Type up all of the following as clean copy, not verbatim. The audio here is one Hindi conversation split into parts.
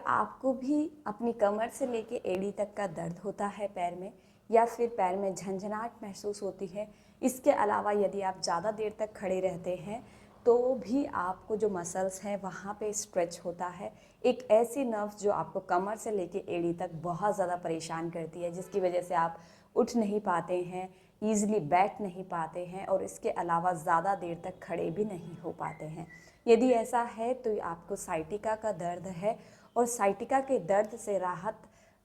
आपको भी अपनी कमर से लेके एड़ी तक का दर्द होता है पैर में, या फिर पैर में झंझनाहट महसूस होती है? इसके अलावा यदि आप ज़्यादा देर तक खड़े रहते हैं तो भी आपको जो मसल्स हैं वहाँ पे स्ट्रेच होता है। एक ऐसी नर्व जो आपको कमर से लेके एड़ी तक बहुत ज़्यादा परेशान करती है, जिसकी वजह से आप उठ नहीं पाते हैं, ईज़िली बैठ नहीं पाते हैं और इसके अलावा ज़्यादा देर तक खड़े भी नहीं हो पाते हैं। यदि ऐसा है तो आपको साइटिका का दर्द है, और साइटिका के दर्द से राहत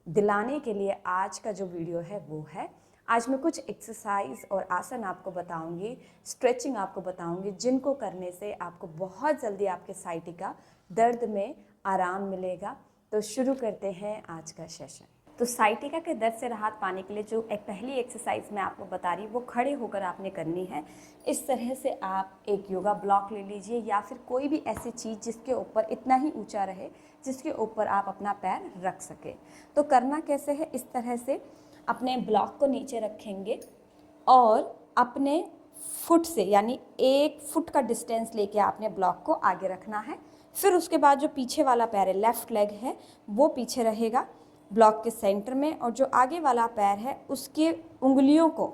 दिलाने के लिए आज का जो वीडियो है वो है। आज मैं कुछ एक्सरसाइज और आसन आपको बताऊंगी, स्ट्रेचिंग आपको बताऊंगी, जिनको करने से आपको बहुत जल्दी आपके साइटिका दर्द में आराम मिलेगा। तो शुरू करते हैं आज का सेशन। तो साइटिका के दर्द से राहत पाने के लिए जो एक पहली एक्सरसाइज मैं आपको बता रही हूँ वो खड़े होकर आपने करनी है। इस तरह से आप एक योगा ब्लॉक ले लीजिए या फिर कोई भी ऐसी चीज़ जिसके ऊपर इतना ही ऊंचा रहे जिसके ऊपर आप अपना पैर रख सके। तो करना कैसे है, इस तरह से अपने ब्लॉक को नीचे रखेंगे और अपने फुट से यानी 1 फुट का डिस्टेंस लेके आपने ब्लॉक को आगे रखना है। फिर उसके बाद जो पीछे वाला पैर है, लेफ़्ट लेग है, वो पीछे रहेगा ब्लॉक के सेंटर में, और जो आगे वाला पैर है उसके उंगलियों को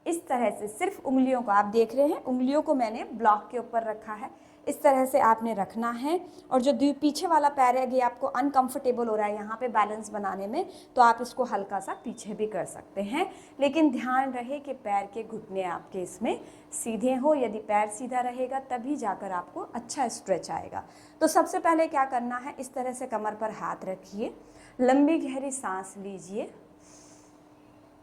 इस तरह से, सिर्फ उंगलियों को आप देख रहे हैं, उंगलियों को मैंने ब्लॉक के ऊपर रखा है। इस तरह से आपने रखना है। और जो पीछे वाला पैर है, ये आपको अनकंफर्टेबल हो रहा है यहाँ पे बैलेंस बनाने में, तो आप इसको हल्का सा पीछे भी कर सकते हैं, लेकिन ध्यान रहे कि पैर के घुटने आपके इसमें सीधे हो। यदि पैर सीधा रहेगा तभी जाकर आपको अच्छा स्ट्रेच आएगा। तो सबसे पहले क्या करना है, इस तरह से कमर पर हाथ रखिए, लंबी गहरी सांस लीजिए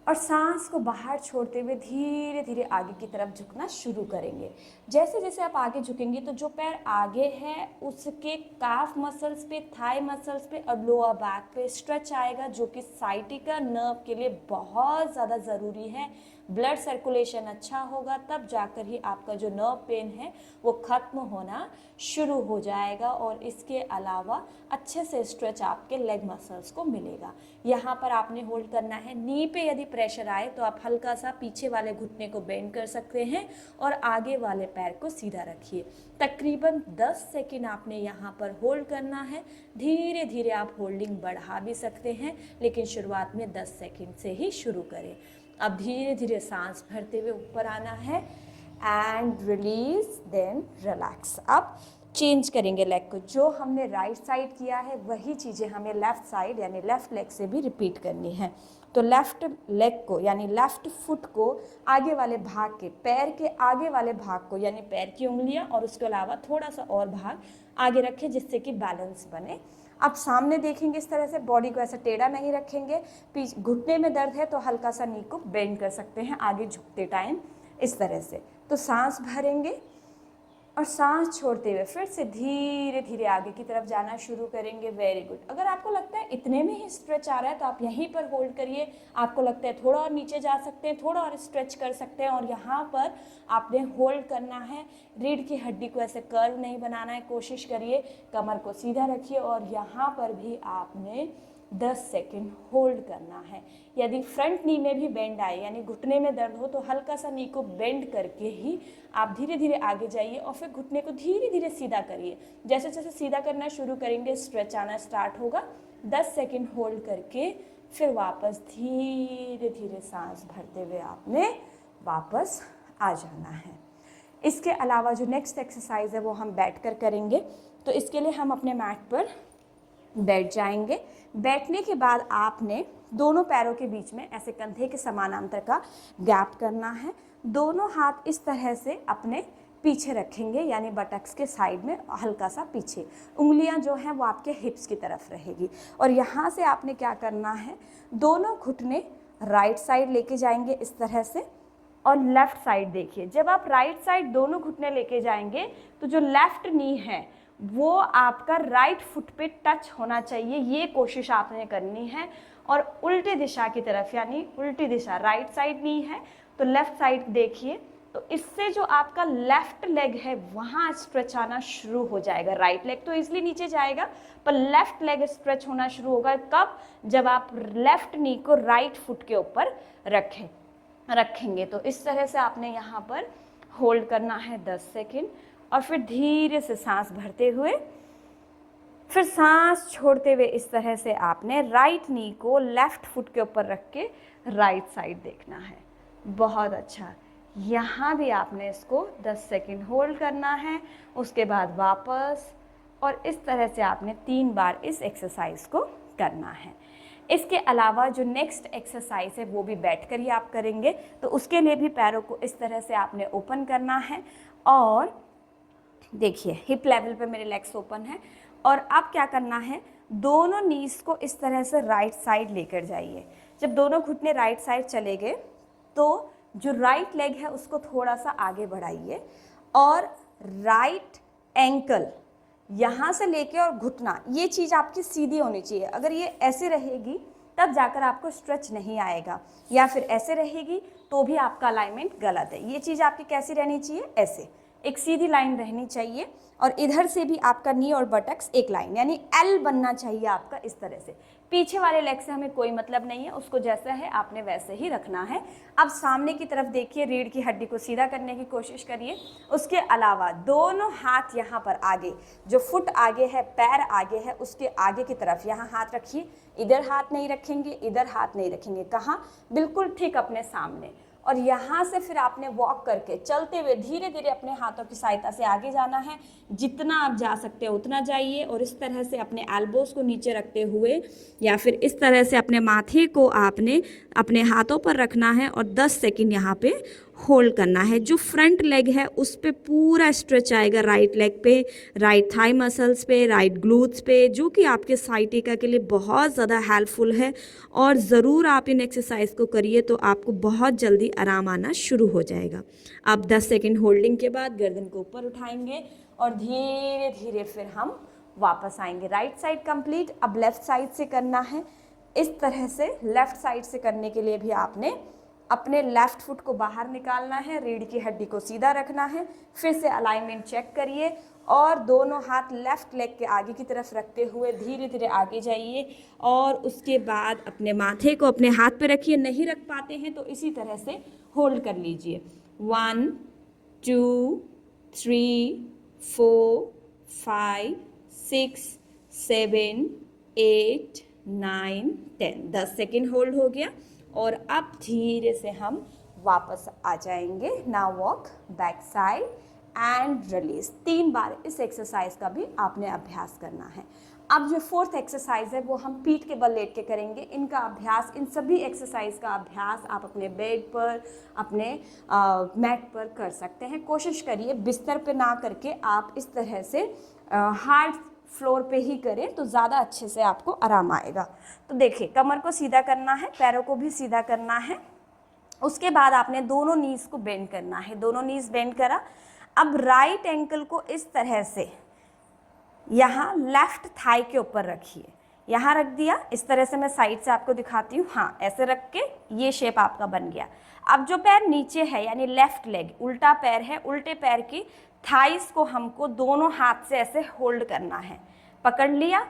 और सांस को बाहर छोड़ते हुए धीरे धीरे आगे की तरफ झुकना शुरू करेंगे। जैसे जैसे आप आगे झुकेंगे तो जो पैर आगे है उसके काफ मसल्स पे, थाई मसल्स पे और लोअर बैक पे स्ट्रेच आएगा, जो कि साइटिका नर्व के लिए बहुत ज़्यादा ज़रूरी है। ब्लड सर्कुलेशन अच्छा होगा तब जाकर ही आपका जो नर्व पेन है वो ख़त्म होना शुरू हो जाएगा, और इसके अलावा अच्छे से स्ट्रेच आपके लेग मसल्स को मिलेगा। यहाँ पर आपने होल्ड करना है। नी पे यदि प्रेशर आए तो आप हल्का सा पीछे वाले घुटने को बेंड कर सकते हैं और आगे वाले पैर को सीधा रखिए। तकरीबन 10 सेकंड आपने यहाँ पर होल्ड करना है। धीरे धीरे आप होल्डिंग बढ़ा भी सकते हैं, लेकिन शुरुआत में 10 सेकंड से ही शुरू करें। अब धीरे धीरे सांस भरते हुए ऊपर आना है एंड रिलीज, देन रिलैक्स। अब चेंज करेंगे लेग को। जो हमने राइट साइड किया है वही चीज़ें हमें लेफ़्ट साइड यानी लेफ़्ट लेग से भी रिपीट करनी है। तो लेफ़्ट लेग को यानी लेफ़्ट फुट को आगे वाले भाग के, पैर के आगे वाले भाग को यानी पैर की उंगलियां और उसके अलावा थोड़ा सा और भाग आगे रखें, जिससे कि बैलेंस बने। आप सामने देखेंगे इस तरह से, बॉडी को ऐसा टेढ़ा नहीं रखेंगे। घुटने में दर्द है तो हल्का सा नी को बेंड कर सकते हैं आगे झुकते टाइम, इस तरह से। तो सांस भरेंगे और सांस छोड़ते हुए फिर से धीरे धीरे आगे की तरफ जाना शुरू करेंगे। Very good. अगर आपको लगता है इतने में ही स्ट्रेच आ रहा है तो आप यहीं पर होल्ड करिए। आपको लगता है थोड़ा और नीचे जा सकते हैं, थोड़ा और स्ट्रेच कर सकते हैं, और यहाँ पर आपने होल्ड करना है। रीढ़ की हड्डी को ऐसे कर्व नहीं बनाना है, कोशिश करिए कमर को सीधा रखिए और यहाँ पर भी आपने 10 सेकंड होल्ड करना है। यदि फ्रंट नी में भी बेंड आए यानी घुटने में दर्द हो तो हल्का सा नी को बेंड करके ही आप धीरे धीरे आगे जाइए और फिर घुटने को धीरे धीरे सीधा करिए। जैसे जैसे सीधा करना शुरू करेंगे स्ट्रेच आना स्टार्ट होगा। 10 सेकंड होल्ड करके फिर वापस धीरे धीरे सांस भरते हुए आपने वापस आ जाना है। इसके अलावा जो नेक्स्ट एक्सरसाइज है वो हम बैठ कर करेंगे। तो इसके लिए हम अपने मैट पर बैठ जाएंगे। बैठने के बाद आपने दोनों पैरों के बीच में ऐसे कंधे के समानांतर का गैप करना है। दोनों हाथ इस तरह से अपने पीछे रखेंगे यानी बटक्स के साइड में हल्का सा पीछे। उंगलियां जो हैं वो आपके हिप्स की तरफ रहेगी। और यहाँ से आपने क्या करना है, दोनों घुटने राइट साइड लेके जाएंगे इस तरह से, और लेफ्ट साइड देखिए। जब आप राइट साइड दोनों घुटने लेके जाएंगे तो जो लेफ्ट नी है वो आपका राइट फुट पे टच होना चाहिए, ये कोशिश आपने करनी है। और उल्टी दिशा की तरफ यानी उल्टी दिशा, राइट साइड नी है तो लेफ्ट साइड देखिए। तो इससे जो आपका लेफ्ट लेग है वहाँ स्ट्रेच आना शुरू हो जाएगा। राइट लेग तो इजीली नीचे जाएगा पर लेफ्ट लेग स्ट्रेच होना शुरू होगा। कब? जब आप लेफ्ट नी को राइट फुट के ऊपर रखेंगे। तो इस तरह से आपने यहाँ पर होल्ड करना है 10 सेकेंड और फिर धीरे से सांस भरते हुए फिर सांस छोड़ते हुए इस तरह से आपने राइट नी को लेफ्ट फुट के ऊपर रख के राइट साइड देखना है। बहुत अच्छा। यहाँ भी आपने इसको 10 सेकंड होल्ड करना है, उसके बाद वापस, और इस तरह से आपने 3 बार इस एक्सरसाइज को करना है। इसके अलावा जो नेक्स्ट एक्सरसाइज है वो भी बैठकर ही आप करेंगे, तो उसके लिए भी पैरों को इस तरह से आपने ओपन करना है, और देखिए हिप लेवल पे मेरे लेग्स ओपन है, और अब क्या करना है, दोनों नीज को इस तरह से राइट साइड लेकर जाइए। जब दोनों घुटने राइट साइड चले गए तो जो राइट लेग है उसको थोड़ा सा आगे बढ़ाइए, और राइट एंकल यहाँ से लेके और घुटना, ये चीज़ आपकी सीधी होनी चाहिए। अगर ये ऐसे रहेगी तब जाकर आपको स्ट्रेच नहीं आएगा, या फिर ऐसे रहेगी तो भी आपका अलाइनमेंट गलत है। ये चीज़ आपकी कैसी रहनी चाहिए, ऐसे एक सीधी लाइन रहनी चाहिए, और इधर से भी आपका नी और बटक्स एक लाइन, यानी एल बनना चाहिए आपका इस तरह से। पीछे वाले लेग से हमें कोई मतलब नहीं है, उसको जैसा है आपने वैसे ही रखना है। अब सामने की तरफ देखिए, रीढ़ की हड्डी को सीधा करने की कोशिश करिए। उसके अलावा दोनों हाथ यहाँ पर आगे, जो फुट आगे है, पैर आगे है, उसके आगे की तरफ यहाँ हाथ रखिए। इधर हाथ नहीं रखेंगे, इधर हाथ नहीं रखेंगे, कहाँ, बिल्कुल ठीक अपने सामने। और यहाँ से फिर आपने वॉक करके चलते हुए धीरे धीरे अपने हाथों की सहायता से आगे जाना है। जितना आप जा सकते हैं उतना जाइए, और इस तरह से अपने एल्बोज को नीचे रखते हुए, या फिर इस तरह से अपने माथे को आपने अपने हाथों पर रखना है, और 10 सेकंड यहाँ पे होल्ड करना है। जो फ्रंट लेग है उस पे पूरा स्ट्रेच आएगा, राइट लेग पे, राइट थाई मसल्स पे, राइट ग्लूट्स पे, जो कि आपके साइटिका के लिए बहुत ज़्यादा हेल्पफुल है। और ज़रूर आप इन एक्सरसाइज को करिए तो आपको बहुत जल्दी आराम आना शुरू हो जाएगा। आप 10 सेकंड होल्डिंग के बाद गर्दन को ऊपर उठाएंगे, और धीरे धीरे फिर हम वापस आएंगे। Right side complete. अब लेफ्ट साइड से करना है। इस तरह से लेफ्ट साइड से करने के लिए भी आपने अपने लेफ्ट फुट को बाहर निकालना है, रीढ़ की हड्डी को सीधा रखना है। फिर से अलाइनमेंट चेक करिए, और दोनों हाथ लेफ्ट लेग के आगे की तरफ रखते हुए धीरे धीरे आगे जाइए, और उसके बाद अपने माथे को अपने हाथ पे रखिए। नहीं रख पाते हैं तो इसी तरह से होल्ड कर लीजिए। 1 2 3 4 5 6 7 8 9 10। 10 सेकेंड होल्ड हो गया, और अब धीरे से हम वापस आ जाएंगे। Now walk back side and release. 3 बार इस एक्सरसाइज का भी आपने अभ्यास करना है। अब जो 4th एक्सरसाइज है वो हम पीठ के बल लेट के करेंगे। इनका अभ्यास, इन सभी एक्सरसाइज का अभ्यास आप अपने बेड पर, अपने मैट पर कर सकते हैं। कोशिश करिए बिस्तर पे ना करके आप इस तरह से हार्ड फ्लोर पे ही करें तो ज़्यादा अच्छे से आपको आराम आएगा। तो देखिए, कमर को सीधा करना है, पैरों को भी सीधा करना है। उसके बाद आपने दोनों नीज को बेंड करना है। दोनों नीज बेंड करा। अब राइट एंकल को इस तरह से यहाँ लेफ्ट थाई के ऊपर रखिए। यहाँ रख दिया, इस तरह से मैं साइड से आपको दिखाती हूँ। हाँ, ऐसे रख के ये शेप आपका बन गया। अब जो पैर नीचे है यानी लेफ्ट लेग, उल्टा पैर है, उल्टे पैर की थाइस को हमको दोनों हाथ से ऐसे होल्ड करना है। पकड़ लिया।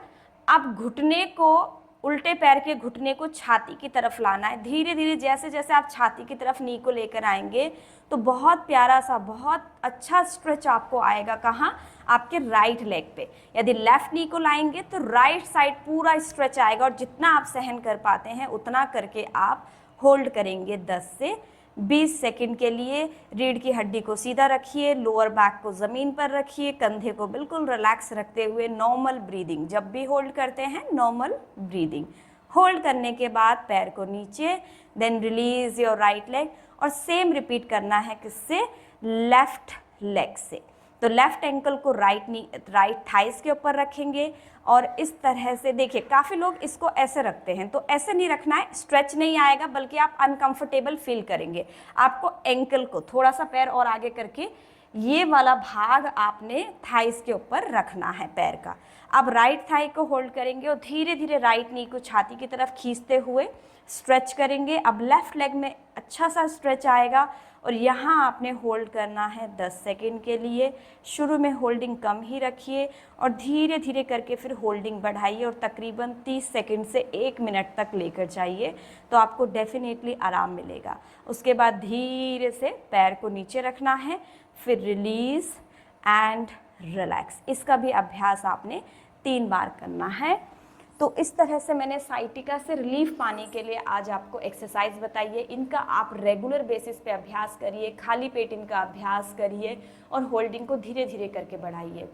अब घुटने को, उल्टे पैर के घुटने को छाती की तरफ लाना है। धीरे धीरे जैसे जैसे आप छाती की तरफ नी को लेकर आएंगे तो बहुत प्यारा सा, बहुत अच्छा स्ट्रेच आपको आएगा। कहाँ? आपके राइट लेग पे। यदि लेफ्ट नी को लाएंगे तो राइट साइड पूरा स्ट्रेच आएगा, और जितना आप सहन कर पाते हैं उतना करके आप होल्ड करेंगे 10 से 20 सेकंड के लिए। रीढ़ की हड्डी को सीधा रखिए, लोअर बैक को ज़मीन पर रखिए, कंधे को बिल्कुल रिलैक्स रखते हुए नॉर्मल ब्रीदिंग। जब भी होल्ड करते हैं नॉर्मल ब्रीदिंग। होल्ड करने के बाद पैर को नीचे, then release your right leg, और सेम रिपीट करना है किससे? लेफ्ट लेग से। तो लेफ्ट एंकल को राइट थाइस के ऊपर रखेंगे, और इस तरह से देखिए, काफ़ी लोग इसको ऐसे रखते हैं, तो ऐसे नहीं रखना है, स्ट्रेच नहीं आएगा बल्कि आप अनकंफर्टेबल फील करेंगे। आपको एंकल को थोड़ा सा पैर और आगे करके ये वाला भाग आपने थाइस के ऊपर रखना है पैर का। अब राइट थाई को होल्ड करेंगे और धीरे धीरे राइट नी को छाती की तरफ खींचते हुए स्ट्रेच करेंगे। अब लेफ्ट लेग में अच्छा सा स्ट्रेच आएगा, और यहाँ आपने होल्ड करना है 10 सेकेंड के लिए। शुरू में होल्डिंग कम ही रखिए, और धीरे धीरे करके फिर होल्डिंग बढ़ाइए, और तकरीबन 30 सेकेंड से 1 मिनट तक लेकर जाइए, तो आपको डेफिनेटली आराम मिलेगा। उसके बाद धीरे से पैर को नीचे रखना है, फिर रिलीज एंड रिलैक्स। इसका भी अभ्यास आपने 3 बार करना है। तो इस तरह से मैंने साइटिका से रिलीफ पाने के लिए आज आपको एक्सरसाइज बताई है। इनका आप रेगुलर बेसिस पे अभ्यास करिए, खाली पेट इनका अभ्यास करिए और होल्डिंग को धीरे धीरे करके बढ़ाइए।